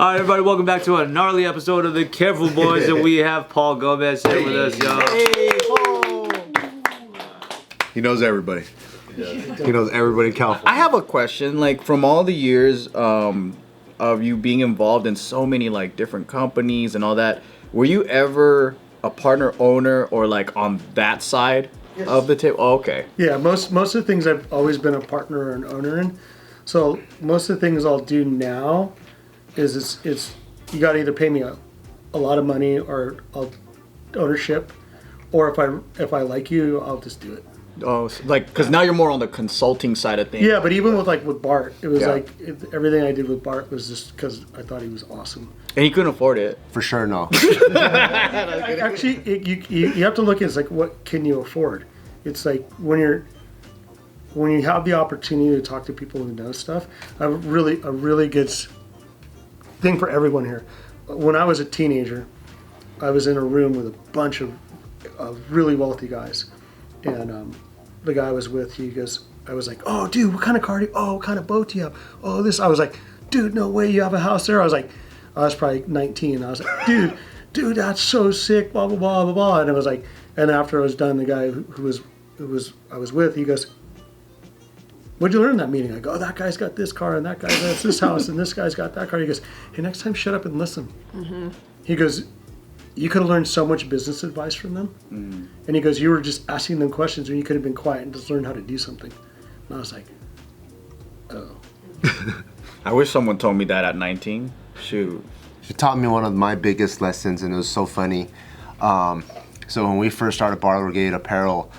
All right, everybody, welcome back to a gnarly episode of the Careful Boys, and we have Paul Gomez here with us, y'all. Hey, Paul. He knows everybody. He knows everybody in California. I have a question. Like, from all the years of you being involved in so many like different companies and all that, were you ever a partner owner or like on that side of the table? Oh, okay. Yeah, most of the things I've always been a partner or an owner in. So most of the things I'll do now is it's you got to either pay me a lot of money or ownership, or if I like you, I'll just do it. Oh, so, like, because now you're more on the consulting side of things. Yeah, but even with Bart, it was Yeah. everything I did with Bart was just because I thought he was awesome. And he couldn't afford it. For sure, no. Actually, you have to look at it's like, what can you afford? It's like when you have the opportunity to talk to people who know stuff. A really good thing for everyone here. When I was a teenager, I was in a room with a bunch of really wealthy guys, and the guy I was with, he goes, I was like, oh, dude, what kind of car do you? Oh, what kind of boat do you have? Oh, this. I was like, dude, no way, you have a house there. I was probably 19. I was like, dude, that's so sick. Blah blah blah blah blah. And it was like, and after I was done, the guy who I was with, he goes, what'd you learn in that meeting? I go, oh, that guy's got this car, and that guy has this house, and this guy's got that car. He goes, hey, next time shut up and listen. Mm-hmm. He goes, you could have learned so much business advice from them. Mm. And he goes, you were just asking them questions when you could have been quiet and just learned how to do something. And I was like, oh. I wish someone told me that at 19. Shoot. She taught me one of my biggest lessons, and it was so funny. So when we first started Bar Brigade Apparel,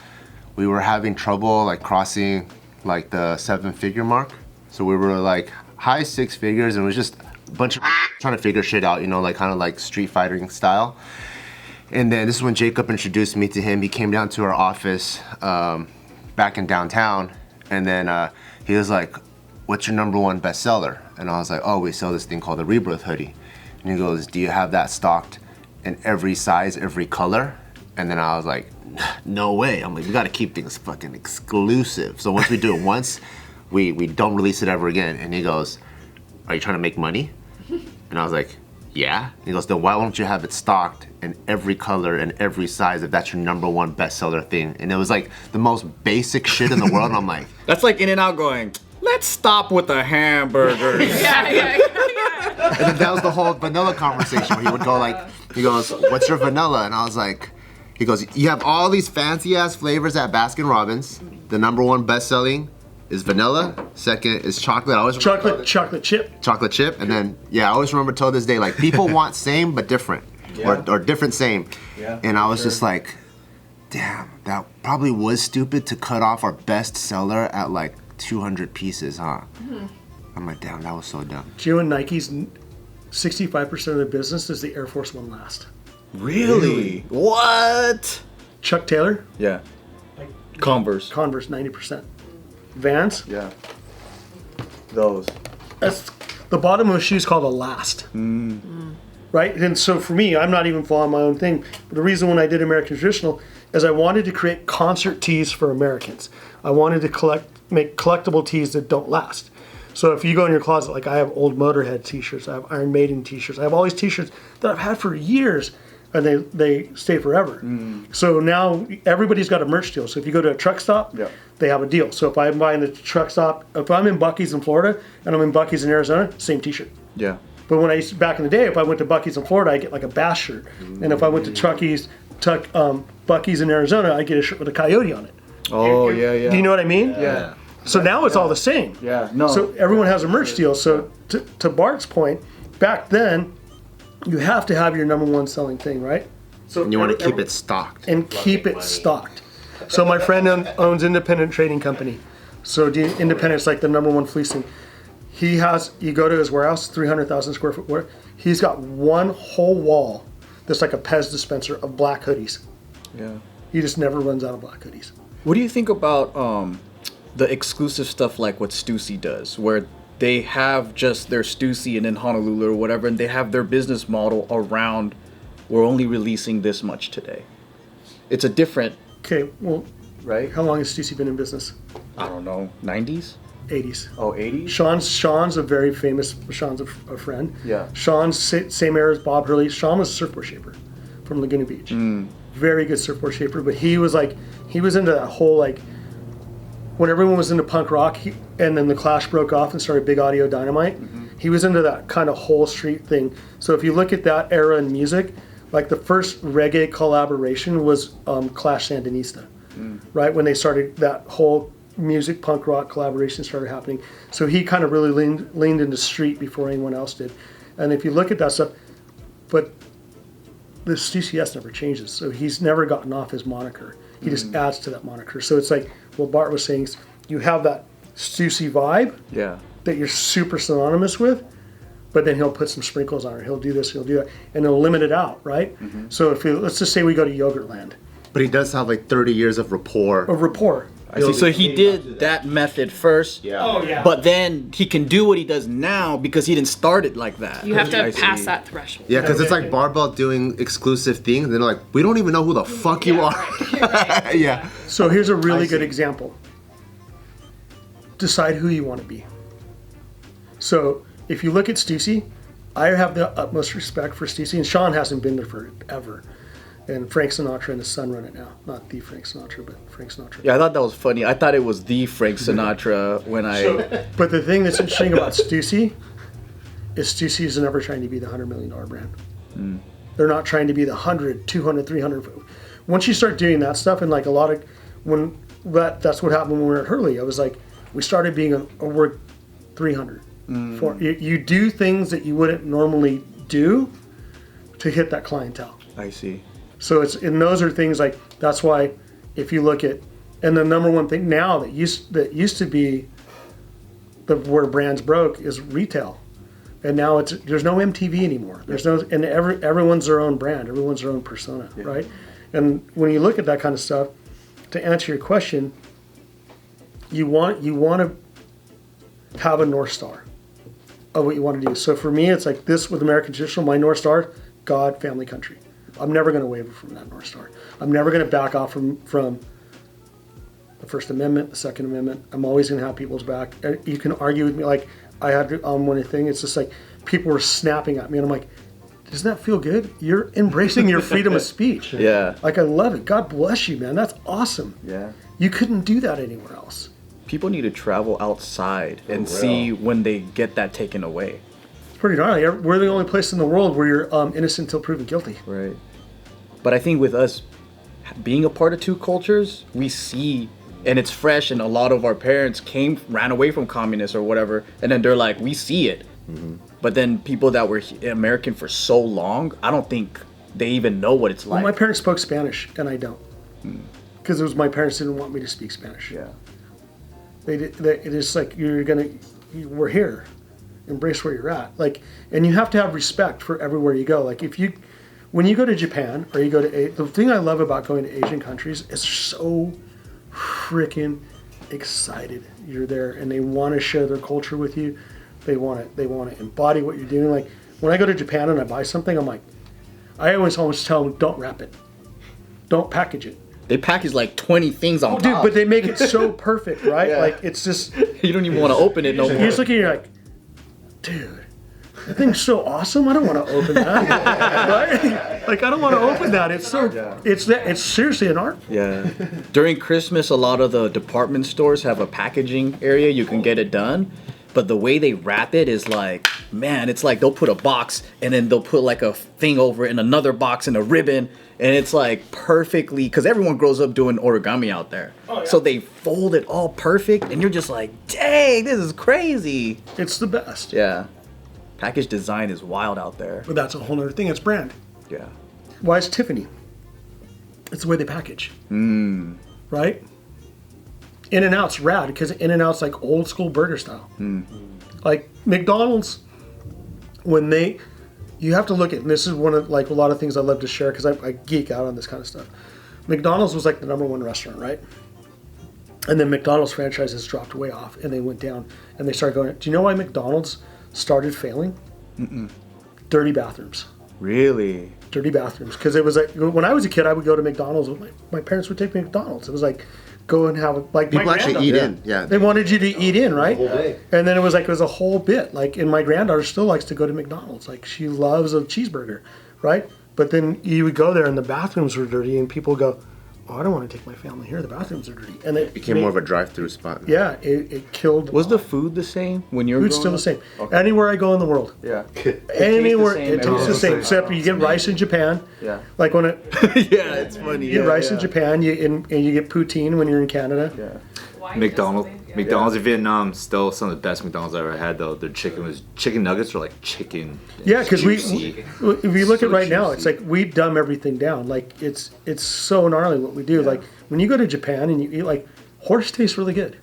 we were having trouble like crossing like the 7-figure mark. So we were like high 6 figures, and it was just a bunch of trying to figure shit out, you know, like kind of like street fighting style. And then this is when Jacob introduced me to him. He came down to our office back in downtown, and then he was like, what's your #1 bestseller? And I was like, oh, we sell this thing called the Rebirth hoodie. And he goes, do you have that stocked in every size, every color? And then I was like, no way. I'm like, we gotta keep things fucking exclusive. So once we do it once, we don't release it ever again. And he goes, are you trying to make money? And I was like, yeah. He goes, then why won't you have it stocked in every color and every size if that's your #1 bestseller thing? And it was like the most basic shit in the world. And I'm like, That's like In-N-Out going, let's stop with the hamburgers. Yeah. and then that was the whole vanilla conversation where he would go like, he goes, what's your vanilla? And I was like, he goes, you have all these fancy ass flavors at Baskin Robbins. The #1 best selling is vanilla. Second is chocolate. I always Chocolate chip. chocolate chip. And then, yeah, I always remember till this day, like people want same but different. Yeah. Or different same. Yeah, and I was just like, damn, that probably was stupid to cut off our best seller at like 200 pieces, huh? Mm-hmm. I'm like, damn, that was so dumb. Do you know Nike's 65% of their business is the Air Force One last? Really? What? Chuck Taylor, Yeah. Converse. 90%. Vans, Yeah. Those. that's the bottom of a shoe is called a last. Right? And so for me, I'm not even following my own thing. But the reason when I did American Traditional is I wanted to create concert tees for Americans. I wanted to make collectible tees that don't last. So if you go in your closet, like I have old Motorhead t-shirts, I have Iron Maiden t-shirts, I have all these t-shirts that I've had for years, and they stay forever. So now everybody's got a merch deal. So if you go to a truck stop, they have a deal. So if I'm buying the truck stop, if I'm in Buc-ee's in Florida and I'm in Buc-ee's in Arizona, same t-shirt. Yeah. But when back in the day, if I went to Buc-ee's in Florida, I get like a Bass shirt. And if I went to Buc-ee's in Arizona, I get a shirt with a coyote on it. Oh, yeah. Do you know what I mean? Yeah. So now it's all the same. Yeah. No. So everyone has a merch deal. So to Bart's point, back then, you have to have your #1 selling thing, right? So And you want to keep it stocked. and keep it stocked. So my friend owns Independent Trading Company. So Independent's like the #1 fleecing. You go to his warehouse, 300,000 square foot warehouse. He's got one whole wall that's like a Pez dispenser of black hoodies. Yeah. He just never runs out of black hoodies. What do you think about the exclusive stuff like what Stussy does, where they have just their Stussy and in Honolulu or whatever, and they have their business model around, we're only releasing this much today. It's a different, Okay, well, right? how long has Stussy been in business? I don't know, 90s? 80s. Oh, 80s? Sean's a very famous. Sean's a friend. Yeah. Sean's same era as Bob Hurley. Sean was a surfboard shaper from Laguna Beach. Very good surfboard shaper, but he was into that whole like when everyone was into punk rock, and then the Clash broke off and started Big Audio Dynamite. He was into that kind of whole street thing. So if you look at that era in music, like the first reggae collaboration was Clash Sandinista, right? When they started that whole music punk rock collaboration started happening. So he kind of really leaned into street before anyone else did. And if you look at that stuff, but the CCS never changes. So he's never gotten off his moniker. He just adds to that moniker. So it's like what Bart was saying, is you have that Stussy vibe that you're super synonymous with, but then he'll put some sprinkles on it. He'll do this, he'll do that, and he'll limit it out, right? So let's just say we go to Yogurtland. But he does have like 30 years of rapport. I see. So he did that method first. Yeah. Oh yeah. But then he can do what he does now because he didn't start it like that. You have to I pass see. that threshold. Yeah, because it's like Barbell doing exclusive things. And they're like, we don't even know who the fuck you are. Yeah. So here's a really good example. Decide who you want to be. So if you look at Stussy, I have the utmost respect for Stussy, and Sean hasn't been there forever. And Frank Sinatra and his son run it now. Not the Frank Sinatra, but Frank Sinatra. Yeah, I thought that was funny. I thought it was the Frank Sinatra when I... But the thing that's interesting about Stussy is Stussy is never trying to be the $100 million brand. They're not trying to be the 100, 200, 300. Once you start doing that stuff, and like a lot of... That's what happened when we were at Hurley. I was like, we started being we're 300. You do things that you wouldn't normally do to hit that clientele. I see. So those are things like, that's why if you look at, and the number one thing now that used to be where brands broke is retail. And now there's no MTV anymore. There's no, and everyone's their own brand, everyone's their own persona, right? And when you look at that kind of stuff, to answer your question, you want to have a North Star of what you want to do. So for me, it's like this with American Traditional, my North Star, God, family, country. I'm never going to waver from that North Star. I'm never going to back off from the First Amendment, the Second Amendment. I'm always going to have people's back. You can argue with me. Like I had one thing. It's just like people were snapping at me, and I'm like, doesn't that feel good? You're embracing your freedom of speech. Yeah. Like I love it. God bless you, man. That's awesome. Yeah. You couldn't do that anywhere else. People need to travel outside and see when they get that taken away. It's pretty gnarly. We're the only place in the world where you're innocent until proven guilty. Right. But I think with us being a part of two cultures, we see, and it's fresh, and a lot of our parents ran away from communists or whatever, and then they're like, we see it. But then people that were American for so long, I don't think they even know what it's like. Well, my parents spoke Spanish, and I don't. Because it was my parents didn't want me to speak Spanish. Yeah. It is like we're here. Embrace where you're at. Like, and you have to have respect for everywhere you go. Like when you go to Japan or you go to the thing I love about going to Asian countries is so freaking excited you're there, and they want to share their culture with you. They want to embody what you're doing. Like when I go to Japan and I buy something, I'm like, I always tell them, don't wrap it, don't package it. They package like 20 things on top. Dude, but they make it so perfect, right? Yeah. Like it's just You don't even want to open it no more. you just look at it, you're like, dude, that thing's so awesome. I don't want to open that. Right? Like I don't want to open that. It's so it's seriously an art. Yeah. During Christmas, a lot of the department stores have a packaging area. You can get it done. But the way they wrap it is like, man, it's like they'll put a box and then they'll put like a thing over it and another box and a ribbon. And it's like perfectly, because everyone grows up doing origami out there. Oh, yeah. So they fold it all perfect and you're just like, dang, this is crazy. It's the best. Yeah. Package design is wild out there. But that's a whole other thing. It's brand. Yeah. Why is Tiffany? It's the way they package. Right? In-N-Out's rad because In-N-Out's like old school burger style. Like McDonald's, you have to look at, and this is one of like a lot of things I love to share because I geek out on this kind of stuff. McDonald's was like the #1 restaurant, right? And then McDonald's franchises dropped way off and they went down and they started going, do you know why McDonald's started failing? Dirty bathrooms. Really? Dirty bathrooms. Because it was like, when I was a kid, I would go to McDonald's. My parents would take me to McDonald's. It was like, go and have like People my actually granddaughter. eat in. Yeah. They wanted you to eat in, right? whole day. And then it was a whole bit. Like, and my granddaughter still likes to go to McDonald's. Like, she loves a cheeseburger, right? But then you would go there and the bathrooms were dirty, and people go, "Oh, I don't want to take my family here. The bathrooms are dirty." And it Became more of a drive-through spot. yeah. It killed. Was the food the same when you were food's growing still the up? same? Okay. Anywhere I go in the world, Yeah. anywhere same it tastes the same. Except you get rice in Japan. Yeah. Like when it Yeah, it's funny. you get rice in Japan, and you get poutine when you're in Canada. Yeah. McDonald's. McDonald's in Vietnam, still some of the best McDonald's I ever had though. Their chicken nuggets are like chicken. Yeah, because juicy. if you look So at right now, it's juicy. like we dumb everything down. Like it's so gnarly what we do. Like when you go to Japan and you eat, like, horse tastes really good.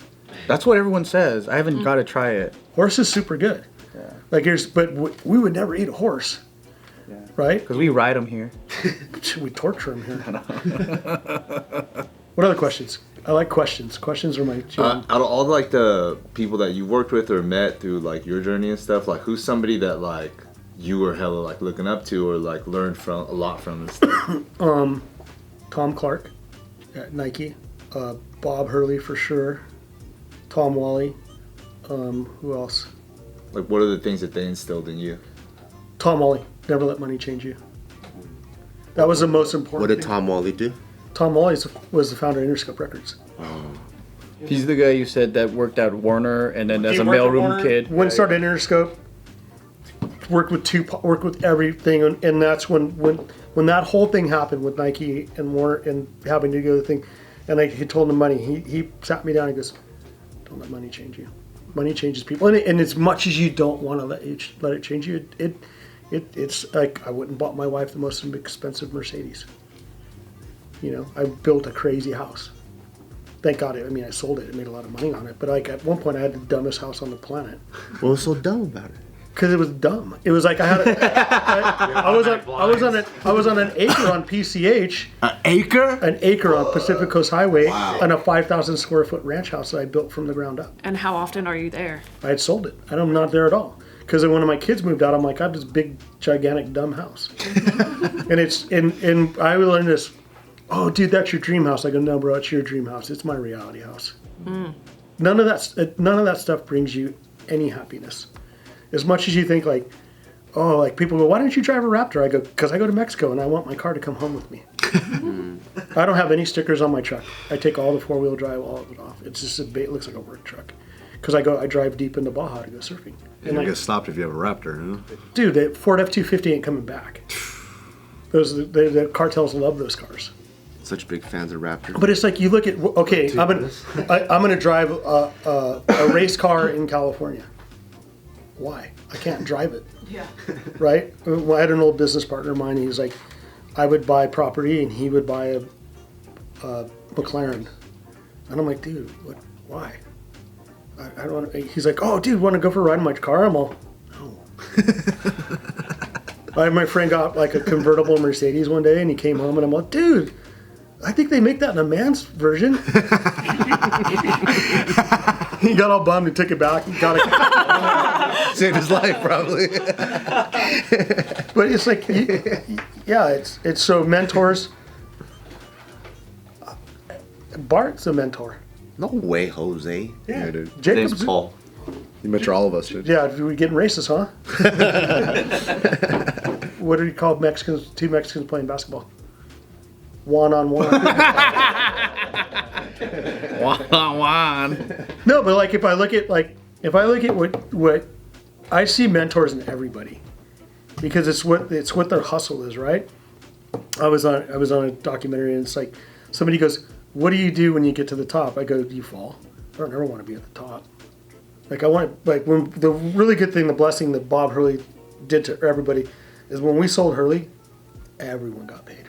That's what everyone says. I haven't got to try it. Horse is super good. Yeah. Like but we would never eat a horse, Yeah. right? Because we ride them here. We torture them here. What other questions? I like questions. Questions are my jam. Out of all like the people that you worked with or met through like your journey and stuff, like who's somebody that like you were hella like looking up to or like learned from a lot from and stuff? Tom Clark at Nike, Bob Hurley for sure, Tom Wally. Who else? Like what are the things that they instilled in you? Tom Wally. Never let money change you. That was the most important. What did thing. Tom Wally do? Tom Wally was the founder of Interscope Records. He's the guy you said that worked at Warner and then as He a worked at mailroom Warner, kid. Went and started Interscope. Worked with everything, and that's when that whole thing happened with Nike and Warner and having to go the thing, and he told him money. He sat me down and goes, "Don't let money change you. Money changes people, and as much as you don't want to let it change you, it's like I wouldn't bought my wife the most expensive Mercedes. You know, I built a crazy house. Thank God. I mean, I sold it and made a lot of money on it. But like at one point, I had the dumbest house on the planet What was so dumb about it? because it was dumb. It was like I had I was on an acre on PCH, An acre? an acre on Pacific Coast Highway, on a 5,000 square foot ranch house that I built from the ground up. And how often are you there? I had sold it. I'm not there at all. Because when one of my kids moved out, I'm like, I have this big, gigantic, dumb house. and I learned this. Oh, dude, that's your dream house. I go, no, bro, it's your dream house. It's my reality house. None of that stuff brings you any happiness. As much as you think like, oh, like people go, why don't you drive a Raptor? I go, because I go to Mexico and I want my car to come home with me. I don't have any stickers on my truck. I take all the 4-wheel drive, all of it off. It's just it looks like a work truck. Because I drive deep into Baja to go surfing. You don't get stopped if you have a Raptor, huh? Dude, the Ford F-250 ain't coming back. The cartels love those cars. Such big fans of Raptor. But it's like you look at I'm gonna drive a race car in California. Why? I can't drive it. Yeah. Right? Well, I had an old business partner of mine. He was like, I would buy property and he would buy a McLaren, and I'm like, dude, what? Why? I don't. He's like, oh, dude, want to go for a ride in my car? I'm all, no. My friend got like a convertible Mercedes one day, and he came home, and I'm like, dude, I think they make that in a man's version. He got all bummed and took it back. And got it. Saved his life, probably. But it's like, yeah, it's so mentors. Bart's a mentor. No way, Jose. Yeah, dude. His Jacob's name's Paul. You mentor all of us, dude. Yeah, we're getting racist, huh? What do you call Mexicans? Two Mexicans playing basketball. One-on-one. One. No, but like if I look at what I see mentors in everybody, because it's what their hustle is, right? I was on a documentary, and it's like somebody goes, "What do you do when you get to the top?" I go, "Do you fall? I don't ever want to be at the top." Like I want, like when the really good thing, the blessing that Bob Hurley did to everybody is when we sold Hurley, everyone got paid.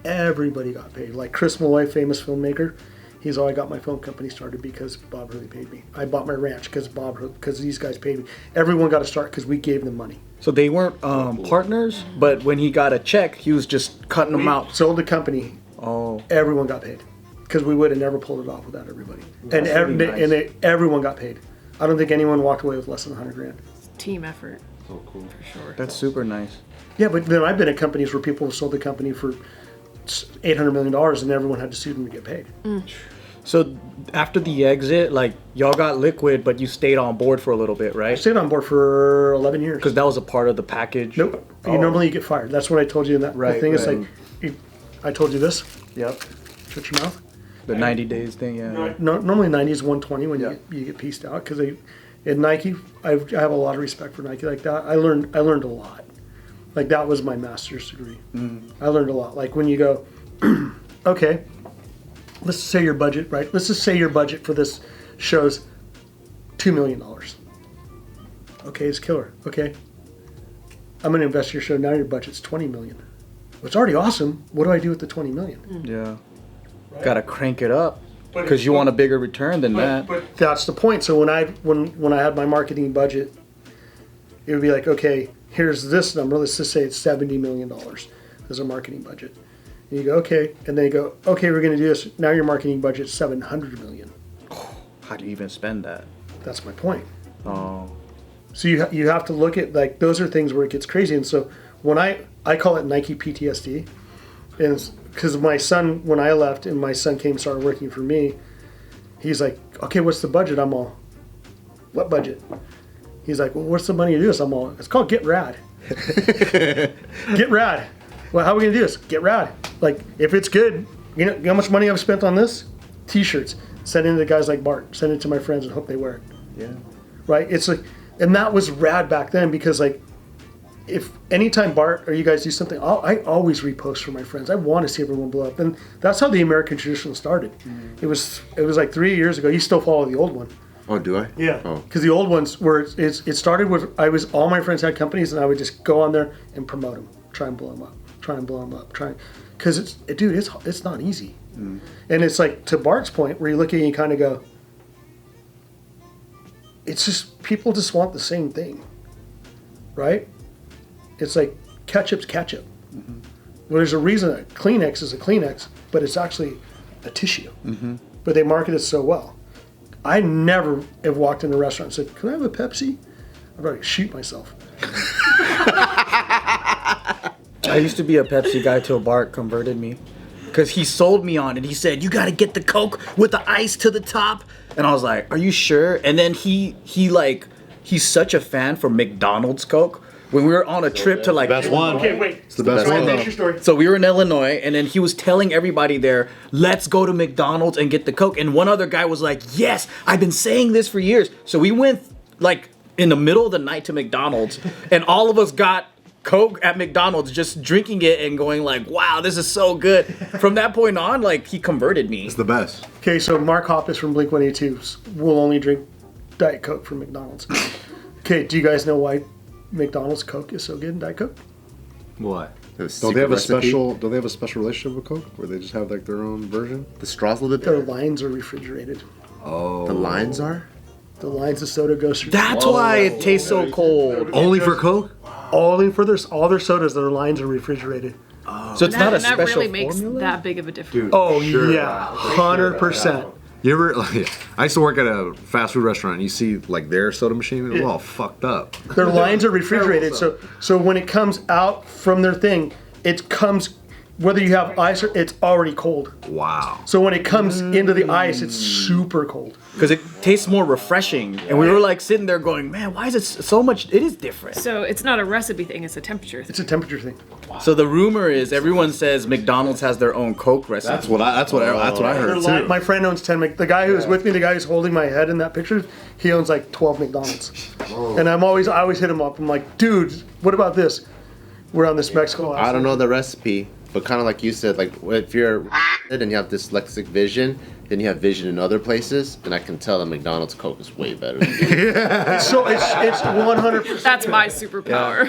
Everybody got paid. Like Chris Malloy, famous filmmaker, he's all, I got my film company started because Bob Hurley paid me. I bought my ranch because these guys paid me. Everyone got to start because we gave them money. So they weren't partners, but when he got a check, he was just cutting them out. Sold the company. Oh. Everyone got paid because we would have never pulled it off without everybody. That's really nice. Everyone got paid. I don't think anyone walked away with less than $100,000. Team effort. So cool. For sure. That's super nice. Yeah, but then I've been at companies where people have sold the company for $800 million, and everyone had to sue them to get paid. So after the exit, like y'all got liquid, but you stayed on board for a little bit, I right? stayed on board for 11 years. Because that was a part of the package. Nope. Normally you get fired. That's what I told you in that Right, thing. It's right. like, I told you this. Yep. Shut your mouth. The 90 days thing, yeah. Normally 90 is 120 when Yeah. you get pieced out, because in Nike, I have a lot of respect for Nike. Like that, I learned a lot. Like that was my master's degree. I learned a lot. Like when you go, okay, let's just say your budget, right? Let's just say your budget for this show's $2 million. Okay, it's killer. Okay, I'm going to invest in your show. Now your budget's $20 million. Well, it's already awesome. What do I do with the $20 million? Yeah. Gotta crank it up. Because you want a bigger return than that. But that's the point. So when I had my marketing budget, it would be like, okay, here's this number. Let's just say it's $70 million as a marketing budget. And you go, okay, and then you go, okay, we're going to do this. Now your marketing budget's $700 million. How do you even spend that? That's my point. Oh. So you have to look at, like, those are things where it gets crazy. And so when I call it Nike PTSD, and because my son, when I left and my son came and started working for me, he's like, okay, what's the budget? I'm all, what budget? He's like, well, what's the money to do this? I'm all, it's called Get Rad. Get Rad. Well, how are we going to do this? Get Rad. Like, if it's good, you know how much money I've spent on this? T-shirts. Send it to guys like Bart. Send it to my friends and hope they wear it. Yeah. Right? It's like, and that was rad back then, because like, if anytime Bart or you guys do something, I always repost for my friends. I want to see everyone blow up, and that's how the American tradition started. It was like 3 years ago. You still follow the old one. Oh, do I? Yeah. Oh. Because the old ones were it started with all my friends had companies, and I would just go on there and promote them, try and blow them up, because it's not easy, and it's like, to Bart's point, where you look at it and you kind of go, it's just, people just want the same thing, right? It's like ketchup's ketchup. Well, there's a reason that Kleenex is a Kleenex, but it's actually a tissue. But they market it so well. I never have walked in a restaurant and said, can I have a Pepsi? I'd probably shoot myself. I used to be a Pepsi guy till Bart converted me. Because he sold me on it. He said, you got to get the Coke with the ice to the top. And I was like, are you sure? And then he's such a fan for McDonald's Coke. When we were on a trip to like... Best one. Okay, wait. It's the best one. Finish your story. So we were in Illinois, and then he was telling everybody there, let's go to McDonald's and get the Coke. And one other guy was like, yes, I've been saying this for years. So we went like in the middle of the night to McDonald's, and all of us got Coke at McDonald's, just drinking it and going like, wow, this is so good. From that point on, like, he converted me. It's the best. Okay, so Mark Hoppus from Blink-182 will only drink Diet Coke from McDonald's. Okay, do you guys know why McDonald's Coke is so good in Diet Coke? What? Don't they have a special relationship with Coke where they just have like their own version? The straw's a little bit Their better. lines are refrigerated. Oh. The lines are? The lines of soda goes through. That's why it tastes so cold. Only for Coke? Only for all their sodas, their lines are refrigerated. So it's not a And that special really makes formula? that big of a difference. Oh Sure. yeah, 100%. You ever? Like, I used to work at a fast food restaurant. And you see like their soda machine, it was all fucked up. Their lines are refrigerated, so when it comes out from their thing, it comes, whether you have ice or it's already cold. Wow. So when it comes into the ice, it's super cold. Because it tastes more refreshing. And we were like sitting there going, man, why is it so much? It is different. So it's not a recipe thing, it's a temperature thing. It's a temperature thing. So the rumor is everyone says McDonald's has their own Coke recipe. That's what I heard too. My friend owns 10. The guy who was with me, the guy who's holding my head in that picture, he owns like 12 McDonald's. And I always hit him up. I'm like, dude, what about this? We're on this Mexico. I don't know the recipe, but kind of like you said, like if you're and you have dyslexic vision, then you have vision in other places, and I can tell that McDonald's Coke is way better than you. So it's 100%. That's my superpower.